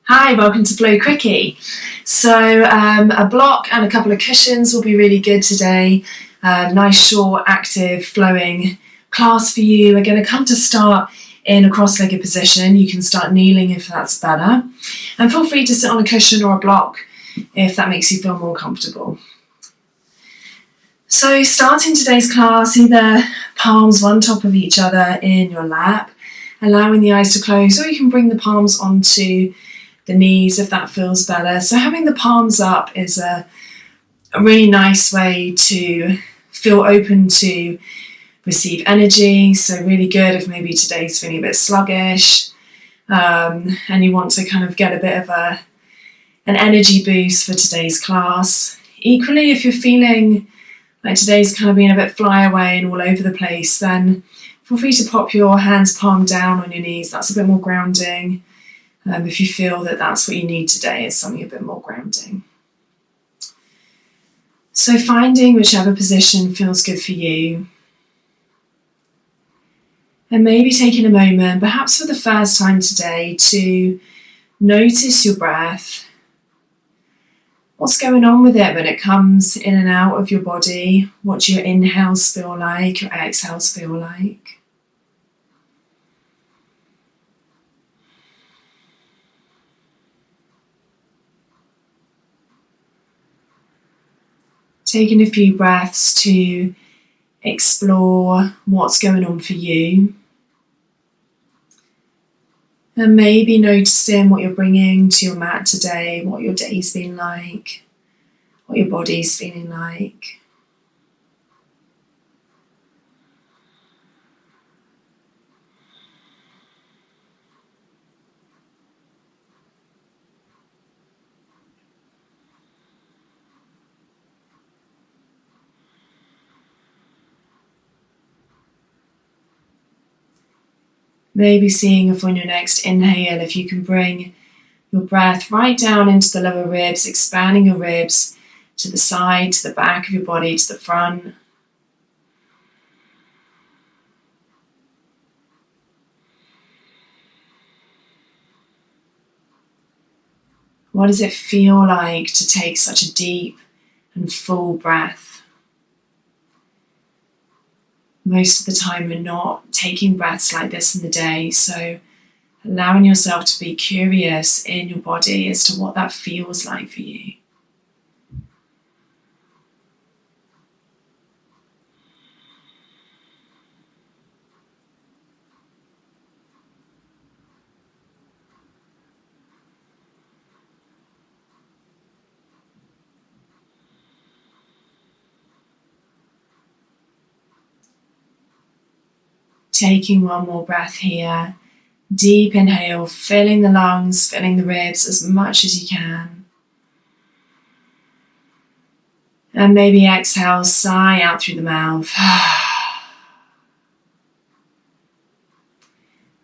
Hi, welcome to Quickie. So a block and a couple of cushions will be really good today. Nice, short, active, flowing class for you. We're going to come to start in a cross-legged position. You can start kneeling if that's better. And feel free to sit on a cushion or a block if that makes you feel more comfortable. So starting today's class, either palms one top of each other in your lap, allowing the eyes to close, or you can bring the palms onto the knees if that feels better. So having the palms up is a really nice way to feel open to receive energy. So really good if maybe today's feeling a bit sluggish and you want to kind of get a bit of an energy boost for today's class. Equally, if you're feeling like today's kind of being a bit fly away and all over the place, then feel free to pop your hands palm down on your knees. That's a bit more grounding. If you feel that that's what you need today, is something a bit more grounding. So finding whichever position feels good for you. And maybe taking a moment, perhaps for the first time today, to notice your breath. What's going on with it when it comes in and out of your body? What do your inhales feel like? Your exhales feel like? Taking a few breaths to explore what's going on for you. And maybe noticing what you're bringing to your mat today, what your day's been like, what your body's feeling like. Maybe seeing if on your next inhale, if you can bring your breath right down into the lower ribs, expanding your ribs to the side, to the back of your body, to the front. What does it feel like to take such a deep and full breath? Most of the time we're not taking breaths like this in the day, so allowing yourself to be curious in your body as to what that feels like for you. Taking one more breath here. Deep inhale, filling the lungs, filling the ribs as much as you can. And maybe exhale, sigh out through the mouth.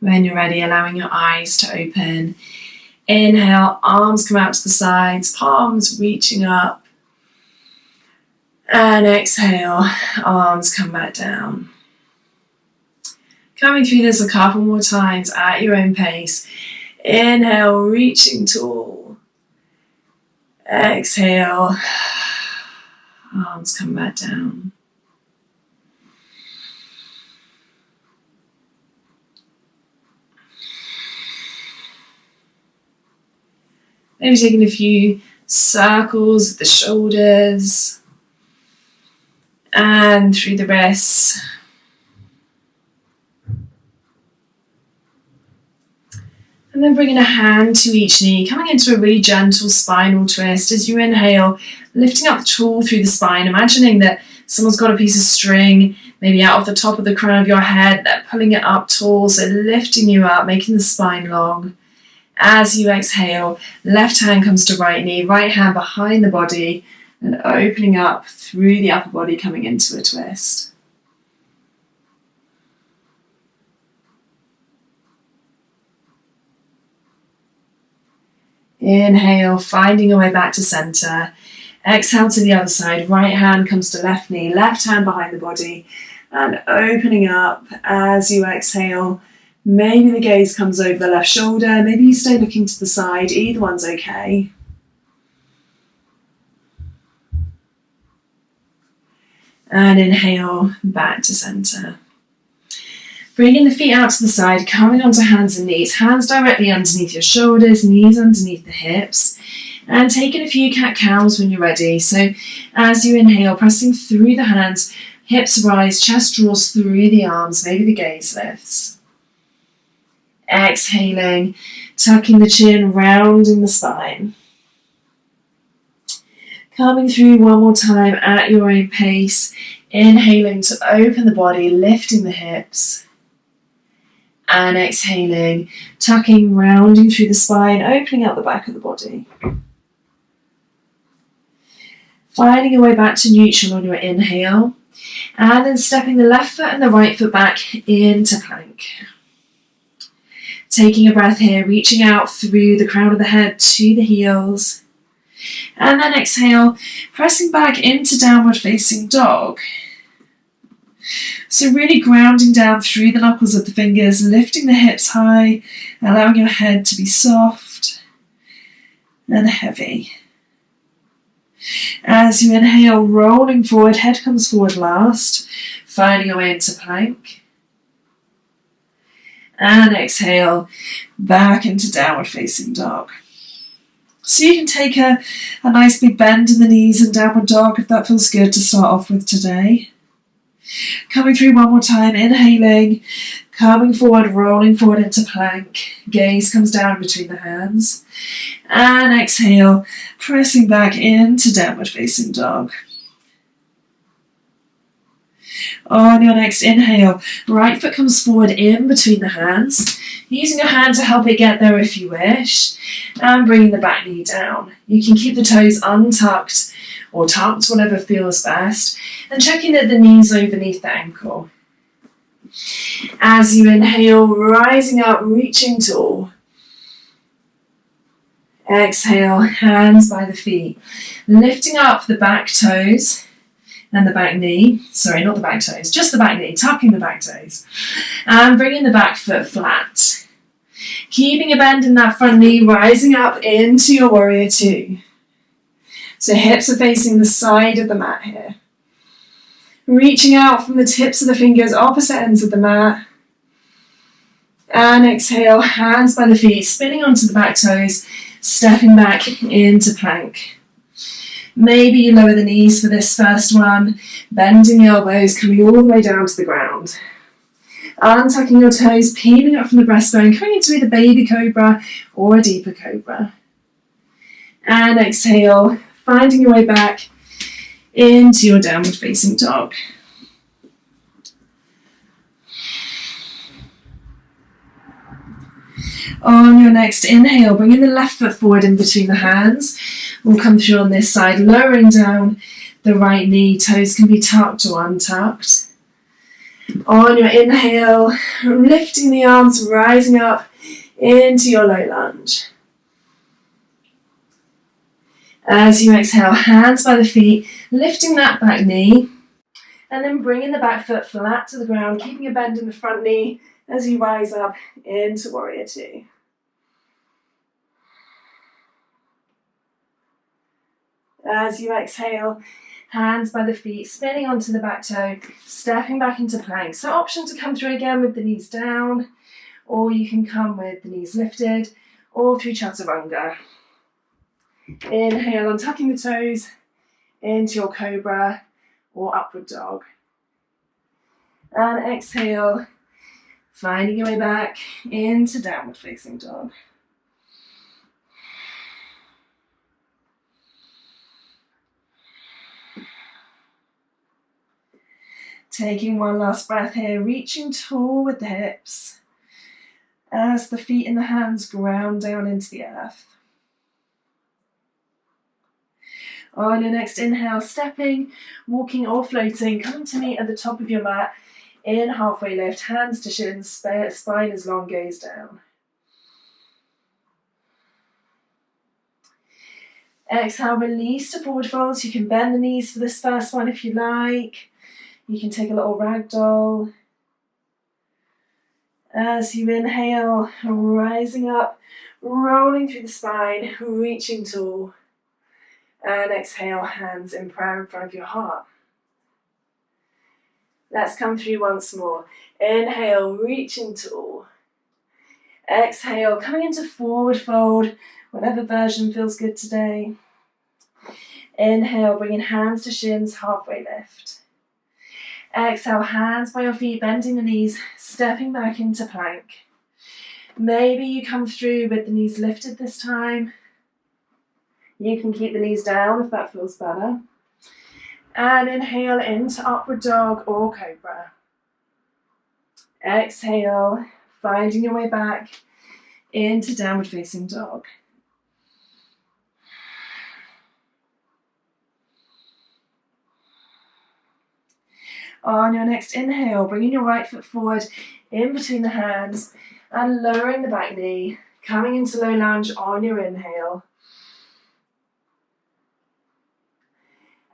When you're ready, allowing your eyes to open. Inhale, arms come out to the sides, palms reaching up. And exhale, arms come back down. Coming through this a couple more times at your own pace. Inhale, reaching tall. Exhale, arms come back down. Maybe taking a few circles with the shoulders and through the wrists. And then bringing a hand to each knee, coming into a really gentle spinal twist. As you inhale, lifting up tall through the spine, imagining that someone's got a piece of string, maybe out of the top of the crown of your head, they're pulling it up tall, so lifting you up, making the spine long. As you exhale, left hand comes to right knee, right hand behind the body, and opening up through the upper body, coming into a twist. Inhale, finding your way back to center. Exhale to the other side. Right hand comes to left knee, left hand behind the body, and opening up as you exhale, Maybe the gaze comes over the left shoulder, maybe you stay looking to the side, either one's okay. And inhale, back to center. Bringing the feet out to the side, coming onto hands and knees, hands directly underneath your shoulders, knees underneath the hips, and taking a few cat-cows when you're ready. So as you inhale, pressing through the hands, hips rise, chest draws through the arms, maybe the gaze lifts. Exhaling, tucking the chin, rounding the spine. Coming through one more time at your own pace, inhaling to open the body, lifting the hips. And exhaling, tucking, rounding through the spine, opening up the back of the body. Finding your way back to neutral on your inhale, and then stepping the left foot and the right foot back into plank. Taking a breath here, reaching out through the crown of the head to the heels. And then exhale, pressing back into downward facing dog. So really grounding down through the knuckles of the fingers, lifting the hips high, allowing your head to be soft and heavy. As you inhale, rolling forward, head comes forward last, finding your way into plank. And exhale, back into downward facing dog. So you can take a nice big bend in the knees in downward dog if that feels good to start off with today. Coming through one more time, inhaling, coming forward, rolling forward into plank. Gaze comes down between the hands. And exhale, pressing back into downward facing dog. On your next inhale, right foot comes forward in between the hands, using your hand to help it get there if you wish, and bringing the back knee down. You can keep the toes untucked or tucked, whatever feels best, and checking that the knee's underneath the ankle. As you inhale, rising up, reaching tall. Exhale, hands by the feet, lifting up the back toes and the back knee. Sorry, not the back toes, just the back knee, tucking the back toes. And bringing the back foot flat. Keeping a bend in that front knee, rising up into your warrior two. So hips are facing the side of the mat here. Reaching out from the tips of the fingers, opposite ends of the mat. And exhale, hands by the feet, spinning onto the back toes, stepping back into plank. Maybe you lower the knees for this first one, bending the elbows, coming all the way down to the ground. Untucking your toes, peeling up from the breastbone, coming into either baby cobra or a deeper cobra. And exhale, finding your way back into your downward facing dog. On your next inhale, bringing the left foot forward in between the hands. We'll come through on this side, lowering down the right knee. Toes can be tucked or untucked. On your inhale, lifting the arms, rising up into your low lunge. As you exhale, hands by the feet, lifting that back knee, and then bringing the back foot flat to the ground, keeping a bend in the front knee as you rise up into warrior two. As you exhale, hands by the feet, spinning onto the back toe, stepping back into plank. So option to come through again with the knees down, or you can come with the knees lifted, or through chaturanga. Inhale, untucking the toes into your cobra or upward dog. And exhale, finding your way back into downward facing dog. Taking one last breath here, reaching tall with the hips as the feet and the hands ground down into the earth. On your next inhale, stepping, walking or floating, come to meet at the top of your mat in halfway lift, hands to shins, spine as long, gaze down. Exhale, release to forward folds. You can bend the knees for this first one if you like. You can take a little ragdoll. As you inhale, rising up, rolling through the spine, reaching tall. And exhale, hands in prayer in front of your heart. Let's come through once more. Inhale, reaching tall. Exhale, coming into forward fold, whatever version feels good today. Inhale, bringing hands to shins, halfway lift. Exhale, hands by your feet, bending the knees, stepping back into plank. Maybe you come through with the knees lifted this time. You can keep the knees down if that feels better. And inhale into upward dog or cobra. Exhale, finding your way back into downward facing dog. On your next inhale, bringing your right foot forward in between the hands and lowering the back knee, coming into low lunge on your inhale.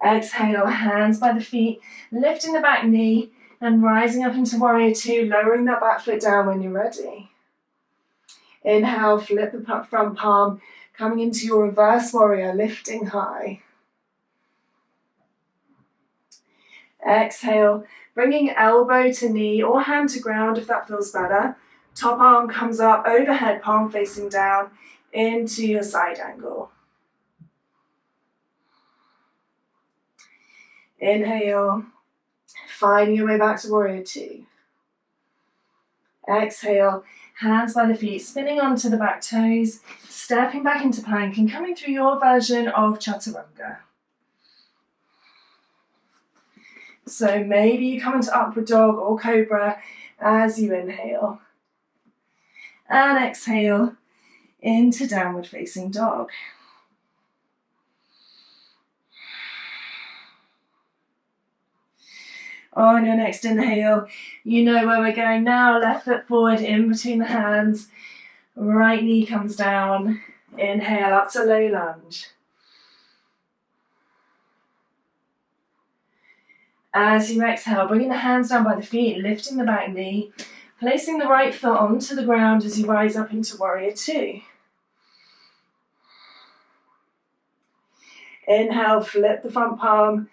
Exhale, hands by the feet, lifting the back knee and rising up into warrior two, lowering that back foot down when you're ready. Inhale, flip the front palm, coming into your reverse warrior, lifting high. Exhale, bringing elbow to knee or hand to ground if that feels better. Top arm comes up, overhead, palm facing down into your side angle. Inhale, finding your way back to warrior two. Exhale, hands by the feet, spinning onto the back toes, stepping back into plank and coming through your version of chaturanga. So maybe you come into upward dog or cobra as you inhale. And exhale into downward facing dog. On your next inhale, you know where we're going now. Left foot forward in between the hands. Right knee comes down. Inhale up to low lunge. As you exhale, bringing the hands down by the feet, lifting the back knee, placing the right foot onto the ground as you rise up into warrior two. Inhale, flip the front palm,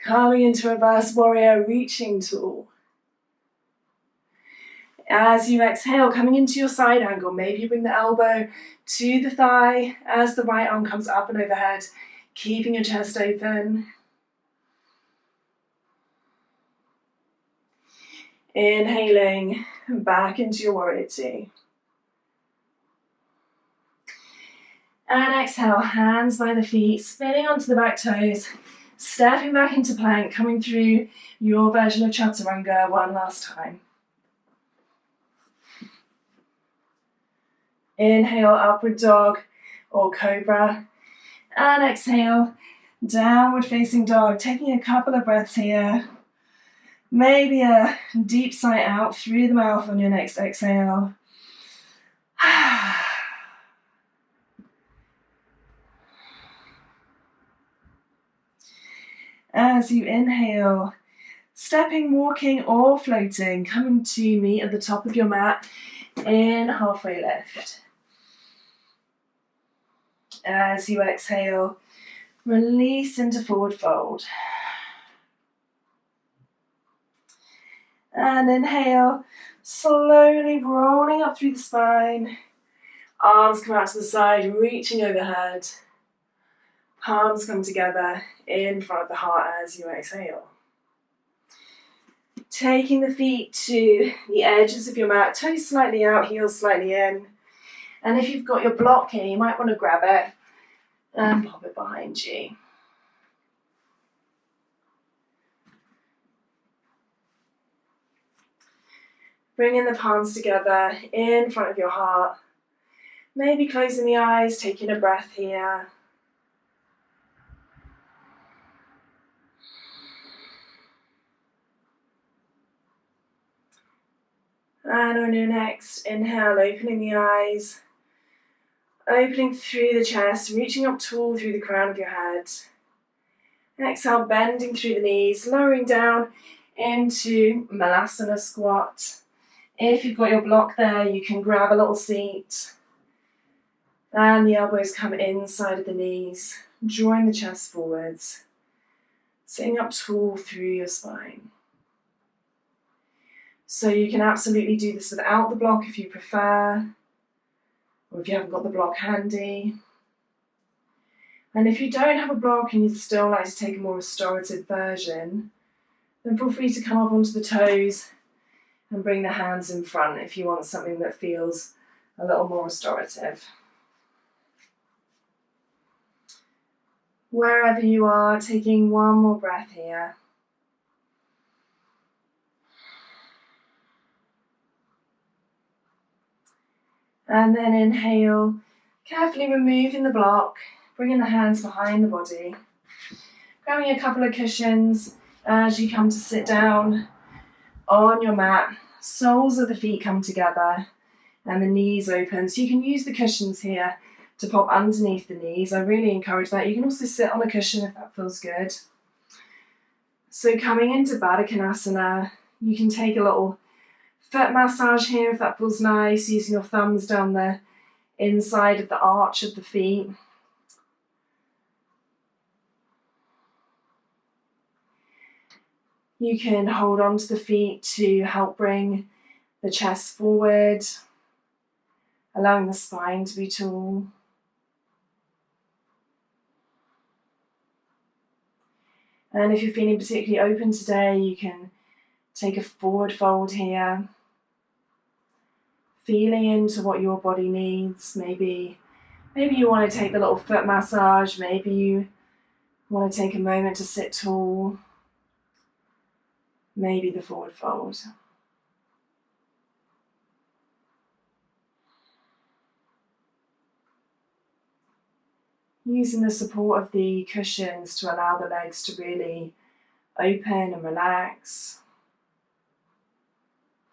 coming into reverse warrior, reaching tall. As you exhale, coming into your side angle, maybe you bring the elbow to the thigh as the right arm comes up and overhead, keeping your chest open. Inhaling back into your warrior two. And exhale, hands by the feet, spinning onto the back toes, stepping back into plank, coming through your version of chaturanga one last time. Inhale, upward dog or cobra. And exhale, downward facing dog, taking a couple of breaths here. Maybe a deep sigh out through the mouth on your next exhale. As you inhale, stepping, walking or floating, coming to meet at the top of your mat in halfway lift. As you exhale, release into forward fold. And inhale, slowly rolling up through the spine. Arms come out to the side, reaching overhead. Palms come together in front of the heart as you exhale. Taking the feet to the edges of your mat, toes slightly out, heels slightly in. And if you've got your block here, you might want to grab it and pop it behind you. Bringing the palms together in front of your heart. Maybe closing the eyes, taking a breath here. And on your next inhale, opening the eyes, opening through the chest, reaching up tall through the crown of your head. Exhale, bending through the knees, lowering down into Malasana squat. If you've got your block there, you can grab a little seat and the elbows come inside of the knees, drawing the chest forwards, sitting up tall through your spine. So you can absolutely do this without the block if you prefer, or if you haven't got the block handy. And if you don't have a block and you'd still like to take a more restorative version, then feel free to come up onto the toes and bring the hands in front if you want something that feels a little more restorative. Wherever you are, taking one more breath here. And then inhale, carefully removing the block, bringing the hands behind the body. Grabbing a couple of cushions as you come to sit down on your mat. Soles of the feet come together and the knees open. So you can use the cushions here to pop underneath the knees. I really encourage that. You can also sit on a cushion if that feels good. So coming into Baddha Konasana, you can take a little foot massage here if that feels nice, using your thumbs down the inside of the arch of the feet. You can hold on to the feet to help bring the chest forward, allowing the spine to be tall. And if you're feeling particularly open today, you can take a forward fold here, feeling into what your body needs. Maybe you want to take the little foot massage, maybe you want to take a moment to sit tall, maybe the forward fold. Using the support of the cushions to allow the legs to really open and relax.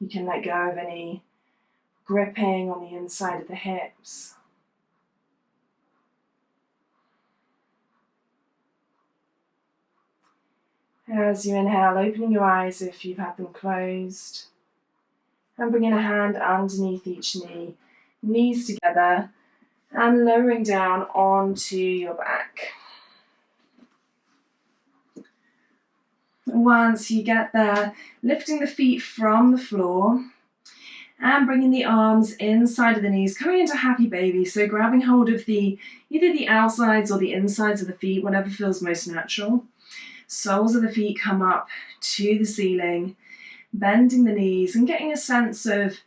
You can let go of any gripping on the inside of the hips. As you inhale, opening your eyes if you've had them closed, and bringing a hand underneath each knee, knees together, and lowering down onto your back. Once you get there, lifting the feet from the floor and bringing the arms inside of the knees, coming into happy baby. So grabbing hold of either the outsides or the insides of the feet, whatever feels most natural. Soles of the feet come up to the ceiling, bending the knees and getting a sense of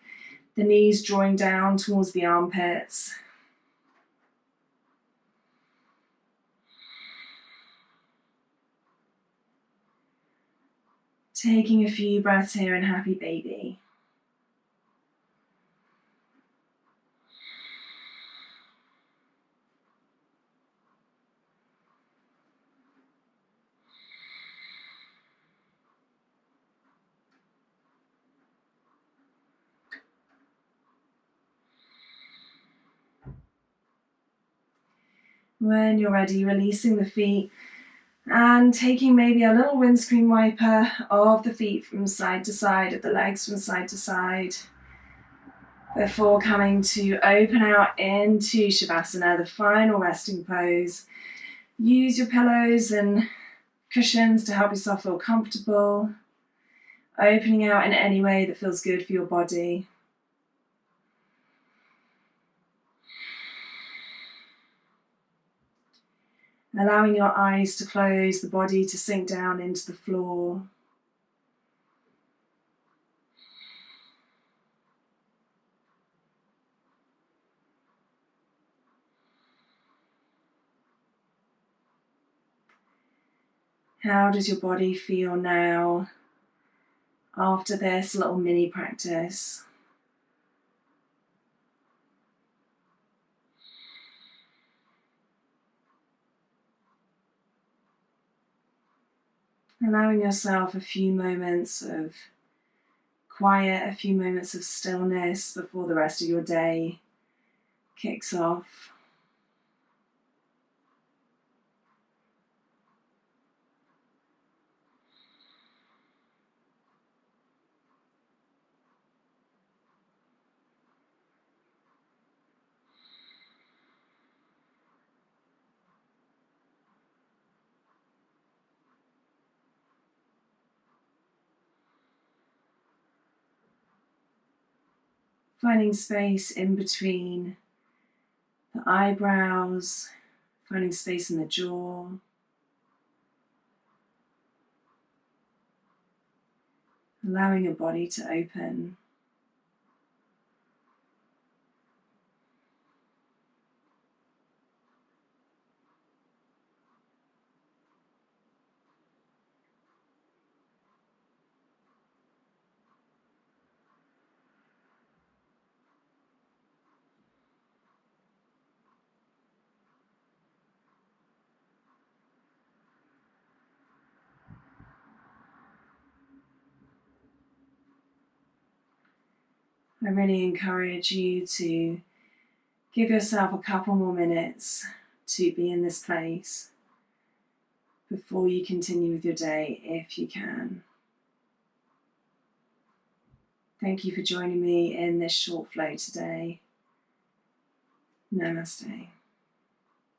the knees drawing down towards the armpits. Taking a few breaths here in happy baby. When you're ready, releasing the feet and taking maybe a little windscreen wiper of the feet from side to side, of the legs from side to side, before coming to open out into Shavasana, the final resting pose. Use your pillows and cushions to help yourself feel comfortable, opening out in any way that feels good for your body. Allowing your eyes to close, the body to sink down into the floor. How does your body feel now after this little mini practice? Allowing yourself a few moments of quiet, a few moments of stillness before the rest of your day kicks off. Finding space in between the eyebrows, finding space in the jaw. Allowing your body to open. I really encourage you to give yourself a couple more minutes to be in this place before you continue with your day, if you can. Thank you for joining me in this short flow today. Namaste.